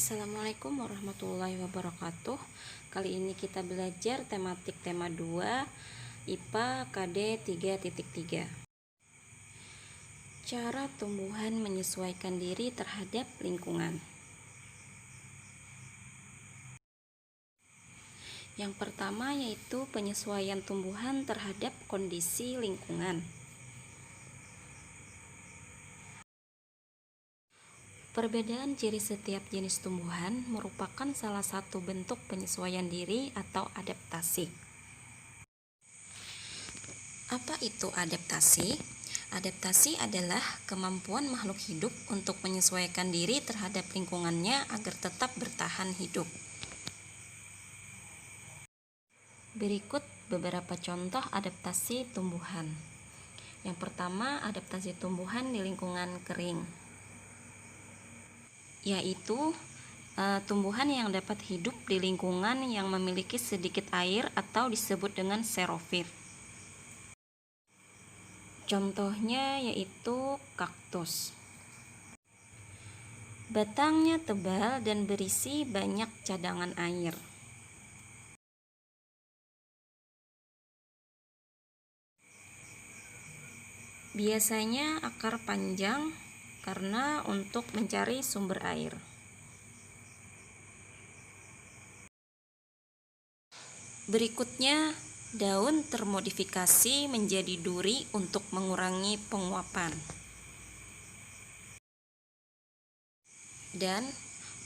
Assalamualaikum warahmatullahi wabarakatuh. Kali ini kita belajar tematik tema 2 IPA KD 3.3. Cara tumbuhan menyesuaikan diri terhadap lingkungan. Yang pertama yaitu penyesuaian tumbuhan terhadap kondisi lingkungan. Perbedaan ciri setiap jenis tumbuhan merupakan salah satu bentuk penyesuaian diri atau adaptasi. Apa itu adaptasi? Adaptasi adalah kemampuan makhluk hidup untuk menyesuaikan diri terhadap lingkungannya agar tetap bertahan hidup. Berikut beberapa contoh adaptasi tumbuhan. Yang pertama, adaptasi tumbuhan di lingkungan kering, yaitu tumbuhan yang dapat hidup di lingkungan yang memiliki sedikit air atau disebut dengan xerofit. Contohnya yaitu kaktus. Batangnya tebal dan berisi banyak cadangan air. Biasanya akar panjang karena untuk mencari sumber air. Berikutnya, daun termodifikasi menjadi duri untuk mengurangi penguapan. Dan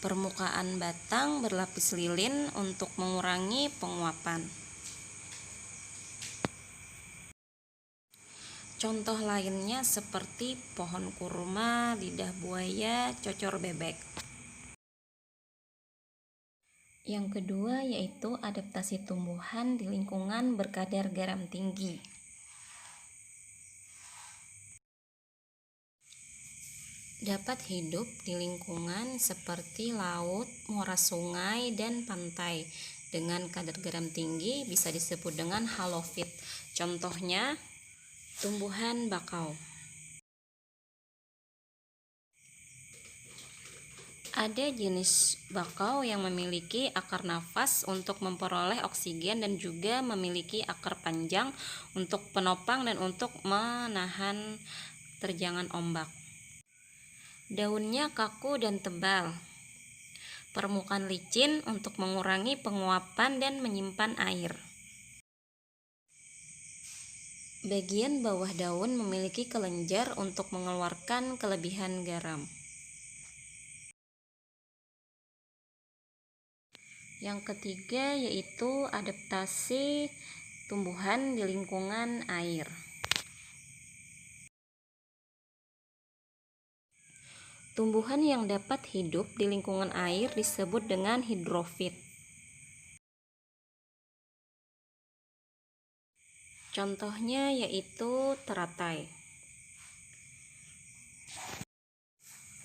permukaan batang berlapis lilin untuk mengurangi penguapan. Contoh lainnya seperti pohon kurma, lidah buaya, cocor bebek. Yang kedua yaitu adaptasi tumbuhan di lingkungan berkadar garam tinggi. Dapat hidup di lingkungan seperti laut, muara sungai, dan pantai. Dengan kadar garam tinggi bisa disebut dengan halofit. Contohnya tumbuhan bakau. Ada jenis bakau yang memiliki akar nafas untuk memperoleh oksigen dan juga memiliki akar panjang untuk penopang dan untuk menahan terjangan ombak. Daunnya kaku dan tebal. Permukaan licin untuk mengurangi penguapan dan menyimpan air. Bagian bawah daun memiliki kelenjar untuk mengeluarkan kelebihan garam. Yang ketiga yaitu adaptasi tumbuhan di lingkungan air. Tumbuhan yang dapat hidup di lingkungan air disebut dengan hidrofit. Contohnya yaitu teratai.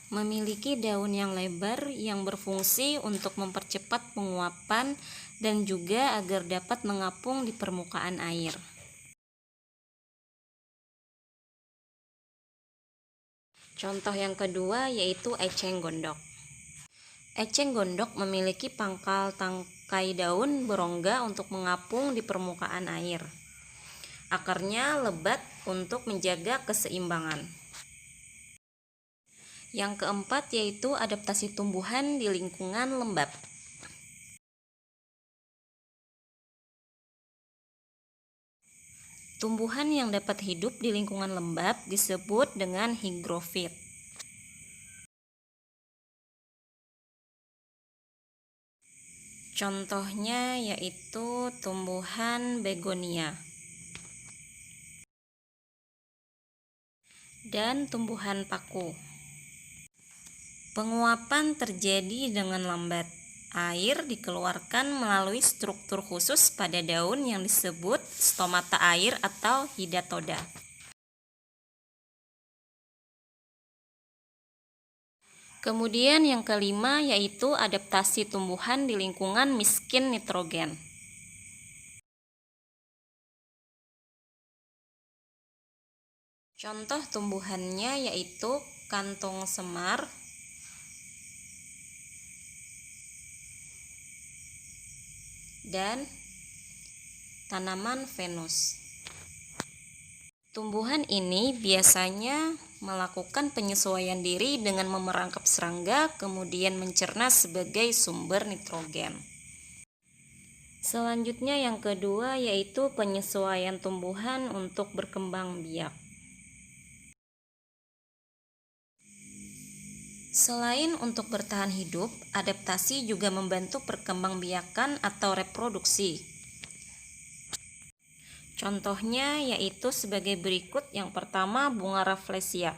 Memiliki daun yang lebar yang berfungsi untuk mempercepat penguapan dan juga agar dapat mengapung di permukaan air. Contoh yang kedua yaitu eceng gondok. Eceng gondok memiliki pangkal tangkai daun berongga untuk mengapung di permukaan air. Akarnya lebat untuk menjaga keseimbangan. Yang keempat yaitu adaptasi tumbuhan di lingkungan lembab. Tumbuhan yang dapat hidup di lingkungan lembab disebut dengan higrofit. Contohnya yaitu tumbuhan begonia dan tumbuhan paku. Penguapan terjadi dengan lambat. Air dikeluarkan melalui struktur khusus pada daun yang disebut stomata air atau hidatoda. Kemudian yang kelima yaitu adaptasi tumbuhan di lingkungan miskin nitrogen. Contoh tumbuhannya yaitu kantong semar, dan tanaman Venus. Tumbuhan ini biasanya melakukan penyesuaian diri dengan memerangkap serangga, kemudian mencerna sebagai sumber nitrogen. Selanjutnya yang kedua yaitu penyesuaian tumbuhan untuk berkembang biak. Selain untuk bertahan hidup, adaptasi juga membantu perkembangbiakan atau reproduksi. Contohnya yaitu sebagai berikut. Yang pertama, bunga Rafflesia.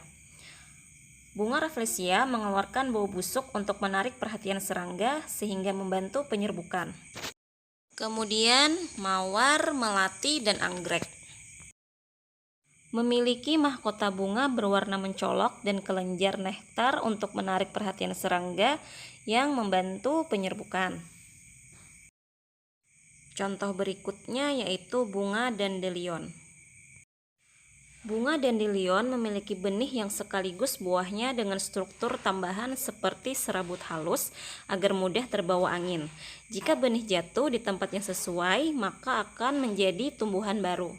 Bunga Rafflesia mengeluarkan bau busuk untuk menarik perhatian serangga sehingga membantu penyerbukan. Kemudian mawar, melati, dan anggrek. Memiliki mahkota bunga berwarna mencolok dan kelenjar nektar untuk menarik perhatian serangga yang membantu penyerbukan. Contoh berikutnya yaitu bunga dandelion. Bunga dandelion memiliki benih yang sekaligus buahnya dengan struktur tambahan seperti serabut halus agar mudah terbawa angin. Jika benih jatuh di tempat yang sesuai, maka akan menjadi tumbuhan baru.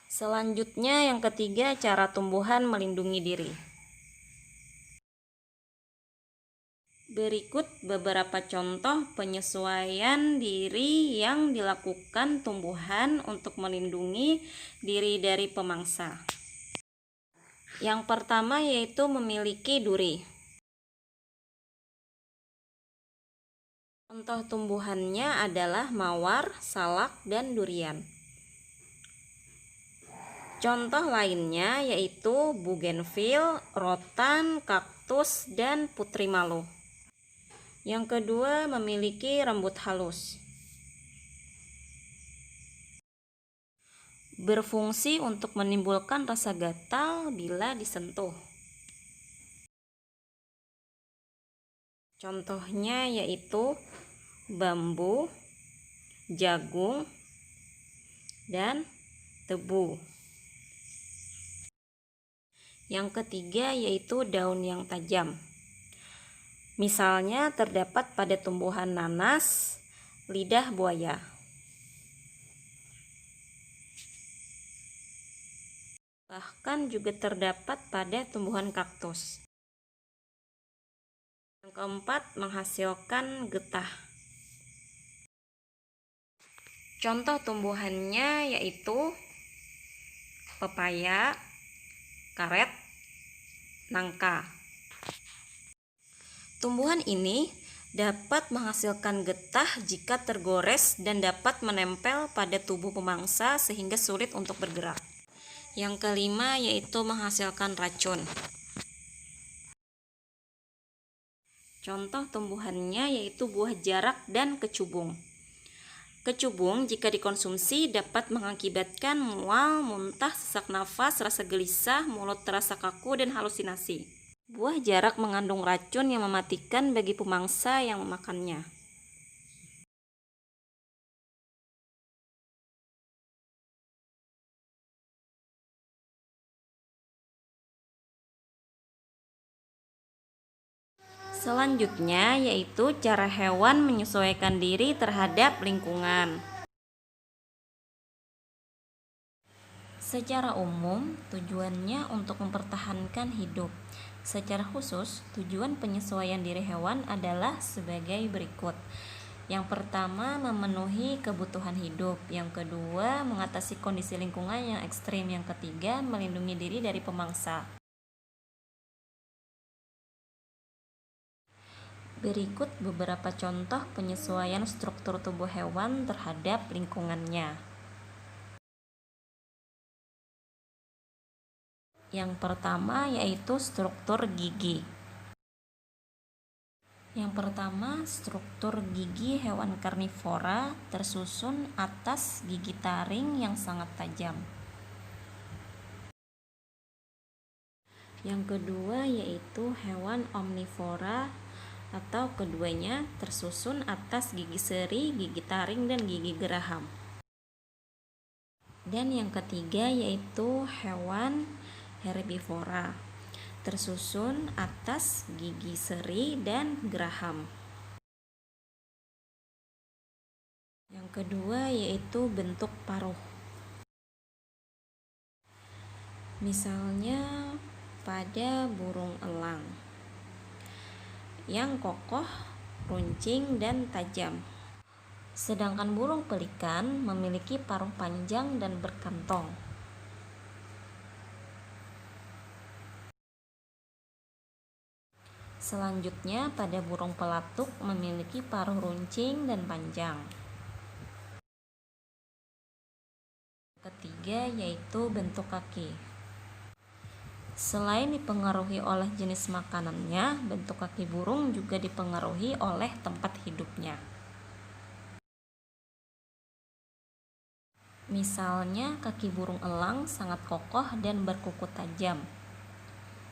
Selanjutnya yang ketiga, cara tumbuhan melindungi diri. Berikut beberapa contoh penyesuaian diri yang dilakukan tumbuhan untuk melindungi diri dari pemangsa. Yang pertama yaitu memiliki duri. Contoh tumbuhannya adalah mawar, salak, dan durian. Contoh lainnya yaitu bougainville, rotan, kaktus, dan putri malu. Yang kedua, memiliki rambut halus. Berfungsi untuk menimbulkan rasa gatal bila disentuh. Contohnya yaitu bambu, jagung, dan tebu. Yang ketiga yaitu daun yang tajam. Misalnya terdapat pada tumbuhan nanas, lidah buaya. Bahkan juga terdapat pada tumbuhan kaktus. Yang keempat, menghasilkan getah. Contoh tumbuhannya yaitu pepaya, karet, nangka. Tumbuhan ini dapat menghasilkan getah jika tergores dan dapat menempel pada tubuh pemangsa sehingga sulit untuk bergerak. Yang kelima yaitu menghasilkan racun. Contoh tumbuhannya yaitu buah jarak dan kecubung. Kecubung jika dikonsumsi dapat mengakibatkan mual, muntah, sesak nafas, rasa gelisah, mulut terasa kaku, dan halusinasi. Buah jarak mengandung racun yang mematikan bagi pemangsa yang memakannya. Selanjutnya yaitu cara hewan menyesuaikan diri terhadap lingkungan. Secara umum, tujuannya untuk mempertahankan hidup. Secara khusus, tujuan penyesuaian diri hewan adalah sebagai berikut. Yang pertama, memenuhi kebutuhan hidup. Yang kedua, mengatasi kondisi lingkungan yang ekstrim. Yang ketiga, melindungi diri dari pemangsa. Berikut beberapa contoh penyesuaian struktur tubuh hewan terhadap lingkungannya. Yang pertama yaitu struktur gigi. Yang pertama, struktur gigi hewan karnivora tersusun atas gigi taring yang sangat tajam. Yang kedua yaitu hewan omnivora atau keduanya tersusun atas gigi seri, gigi taring, dan gigi geraham. Dan yang ketiga yaitu hewan herbivora tersusun atas gigi seri dan geraham. Yang kedua yaitu bentuk paruh. Misalnya pada burung elang yang kokoh, runcing, dan tajam. Sedangkan burung pelikan memiliki paruh panjang dan berkantong. Selanjutnya pada burung pelatuk memiliki paruh runcing dan panjang. Ketiga yaitu bentuk kaki. Selain dipengaruhi oleh jenis makanannya, bentuk kaki burung juga dipengaruhi oleh tempat hidupnya. Misalnya kaki burung elang sangat kokoh dan berkuku tajam.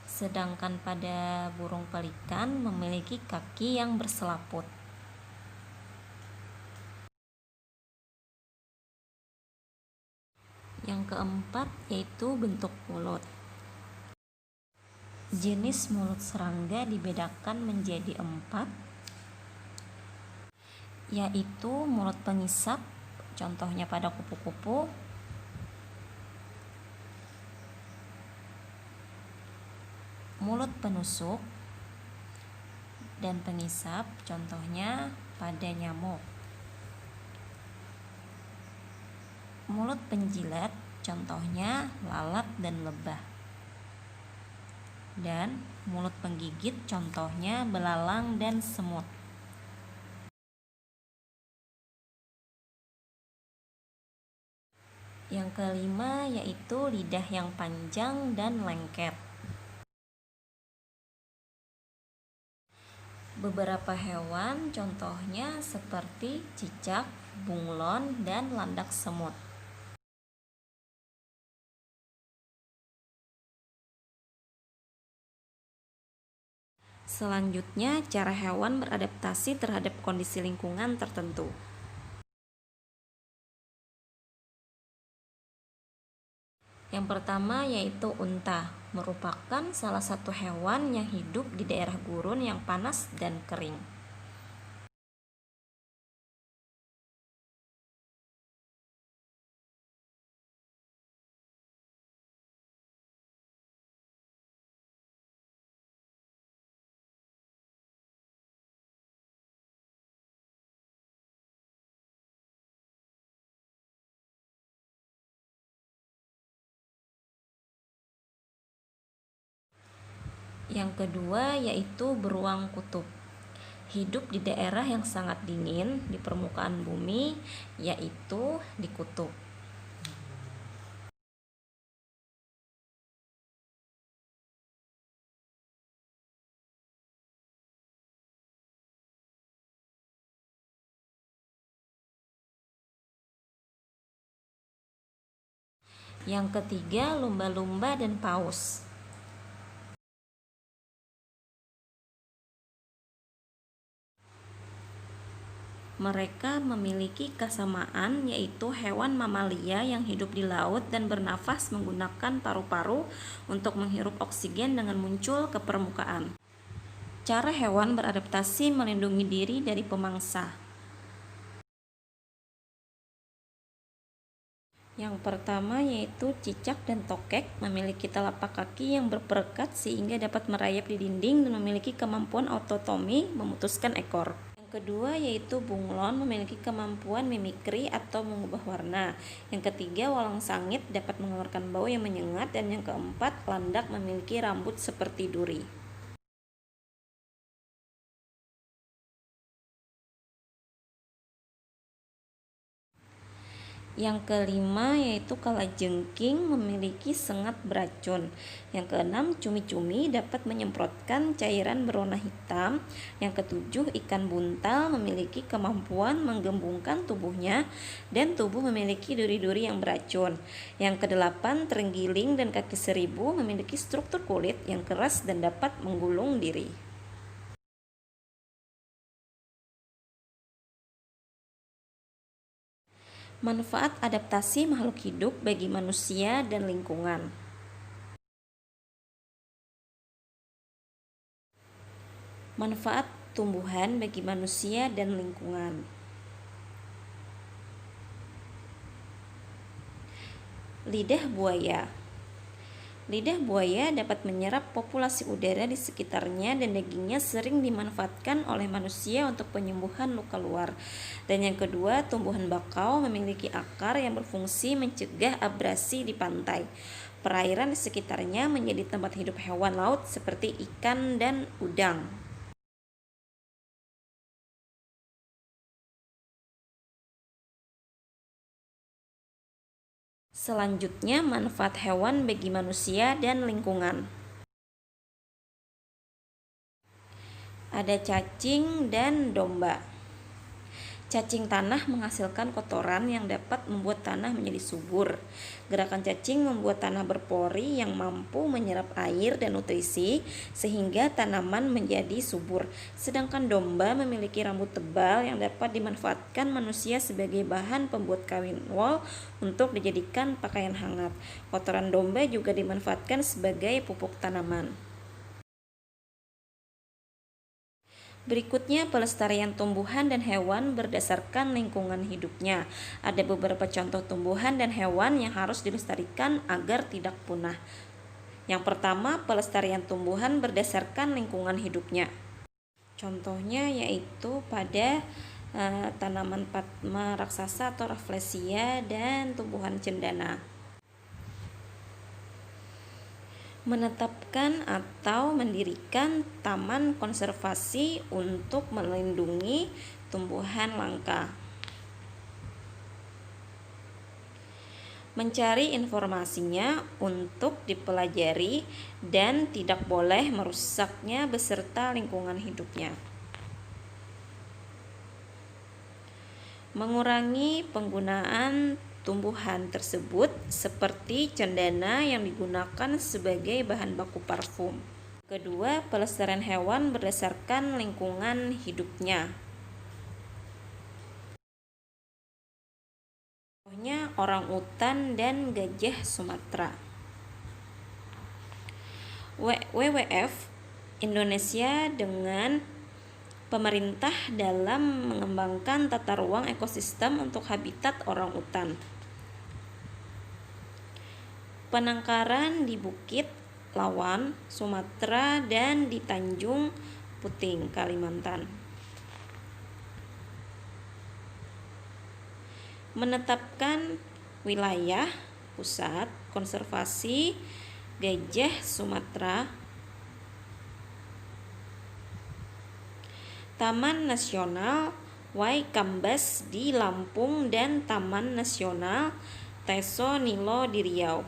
Sedangkan pada burung pelikan memiliki kaki yang berselaput. Yang keempat yaitu bentuk mulut. Jenis mulut serangga dibedakan menjadi 4, yaitu mulut pengisap, contohnya pada kupu-kupu, mulut penusuk dan pengisap, contohnya pada nyamuk, mulut penjilat, contohnya lalat dan lebah, dan mulut penggigit, contohnya belalang dan semut. Yang kelima yaitu lidah yang panjang dan lengket. Beberapa hewan contohnya seperti cicak, bunglon, dan landak semut. Selanjutnya, cara hewan beradaptasi terhadap kondisi lingkungan tertentu. Yang pertama yaitu unta, merupakan salah satu hewan yang hidup di daerah gurun yang panas dan kering. Yang kedua yaitu beruang kutub, hidup di daerah yang sangat dingin di permukaan bumi, yaitu di kutub. Yang ketiga lumba-lumba dan paus. Mereka memiliki kesamaan yaitu hewan mamalia yang hidup di laut dan bernafas menggunakan paru-paru untuk menghirup oksigen dengan muncul ke permukaan. Cara hewan beradaptasi melindungi diri dari pemangsa. Yang pertama yaitu cicak dan tokek memiliki telapak kaki yang berperekat sehingga dapat merayap di dinding dan memiliki kemampuan autotomi memutuskan ekor. Yang kedua yaitu bunglon memiliki kemampuan mimikri atau mengubah warna. Yang ketiga walang sangit dapat mengeluarkan bau yang menyengat, dan yang keempat landak memiliki rambut seperti duri. Yang kelima yaitu kalajengking memiliki sengat beracun. Yang keenam cumi-cumi dapat menyemprotkan cairan berwarna hitam. Yang ketujuh ikan buntal memiliki kemampuan menggembungkan tubuhnya, dan tubuh memiliki duri-duri yang beracun. Yang kedelapan terenggiling dan kaki seribu memiliki struktur kulit yang keras dan dapat menggulung diri. Manfaat adaptasi makhluk hidup bagi manusia dan lingkungan. Manfaat tumbuhan bagi manusia dan lingkungan. Lidah buaya. Lidah buaya dapat menyerap populasi udara di sekitarnya dan dagingnya sering dimanfaatkan oleh manusia untuk penyembuhan luka luar. Dan yang kedua, tumbuhan bakau memiliki akar yang berfungsi mencegah abrasi di pantai. Perairan di sekitarnya menjadi tempat hidup hewan laut seperti ikan dan udang. Selanjutnya, manfaat hewan bagi manusia dan lingkungan. Ada cacing dan domba. Cacing tanah menghasilkan kotoran yang dapat membuat tanah menjadi subur. Gerakan cacing membuat tanah berpori yang mampu menyerap air dan nutrisi sehingga tanaman menjadi subur. Sedangkan domba memiliki rambut tebal yang dapat dimanfaatkan manusia sebagai bahan pembuat kain wol untuk dijadikan pakaian hangat. Kotoran domba juga dimanfaatkan sebagai pupuk tanaman. Berikutnya, pelestarian tumbuhan dan hewan berdasarkan lingkungan hidupnya. Ada beberapa contoh tumbuhan dan hewan yang harus dilestarikan agar tidak punah. Yang pertama, pelestarian tumbuhan berdasarkan lingkungan hidupnya. Contohnya yaitu pada tanaman Padma raksasa atau Rafflesia dan tumbuhan cendana. Menetapkan atau mendirikan taman konservasi untuk melindungi tumbuhan langka. Mencari informasinya untuk dipelajari dan tidak boleh merusaknya beserta lingkungan hidupnya. Mengurangi penggunaan tumbuhan tersebut seperti cendana yang digunakan sebagai bahan baku parfum. Kedua, pelestarian hewan berdasarkan lingkungan hidupnya. Contohnya orang utan dan gajah Sumatera. WWF Indonesia dengan pemerintah dalam mengembangkan tata ruang ekosistem untuk habitat orang utan. Penangkaran di Bukit Lawan, Sumatera dan di Tanjung Puting, Kalimantan. Menetapkan wilayah pusat konservasi gajah Sumatera, Taman Nasional Waikambas di Lampung dan Taman Nasional Teso Nilo di Riau.